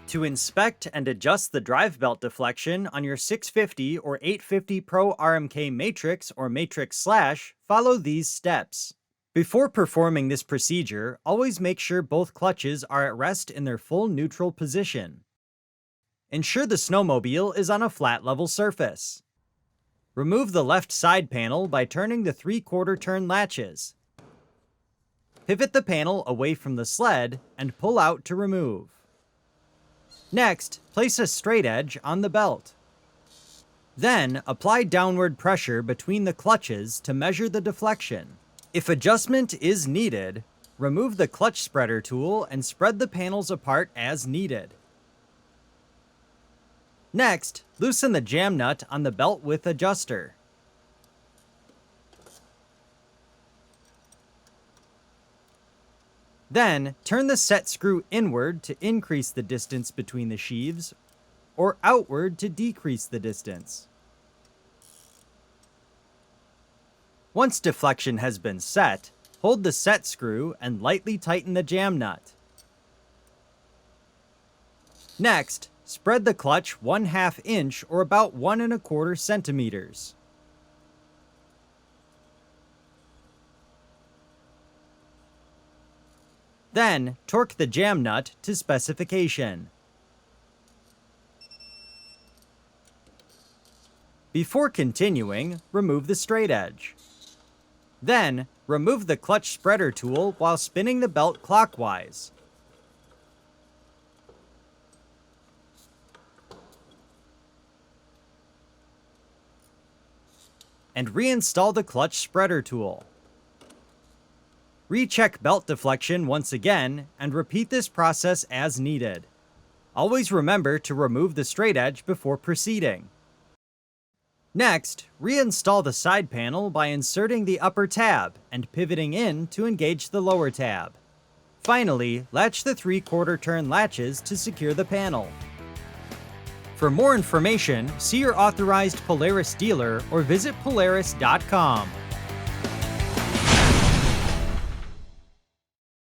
To inspect and adjust the drive belt deflection on your 650 or 850 Pro RMK Matryx or Matryx Slash, follow these steps. Before performing this procedure, always make sure both clutches are at rest in their full neutral position. Ensure the snowmobile is on a flat level surface. Remove the left side panel by turning the 3/4 turn latches. Pivot the panel away from the sled and pull out to remove. Next, place a straight edge on the belt. Then, apply downward pressure between the clutches to measure the deflection. If adjustment is needed, remove the clutch spreader tool and spread the panels apart as needed. Next, loosen the jam nut on the belt width adjuster. Then, turn the set screw inward to increase the distance between the sheaves, or outward to decrease the distance. Once deflection has been set, hold the set screw and lightly tighten the jam nut. Next, spread the clutch 1/2 inch or about 1 1/4 centimeters. Then, torque the jam nut to specification. Before continuing, remove the straight edge. Then, remove the clutch spreader tool while spinning the belt clockwise. And reinstall the clutch spreader tool. Recheck belt deflection once again, and repeat this process as needed. Always remember to remove the straight edge before proceeding. Next, reinstall the side panel by inserting the upper tab and pivoting in to engage the lower tab. Finally, latch the 3/4 turn latches to secure the panel. For more information, see your authorized Polaris dealer or visit Polaris.com.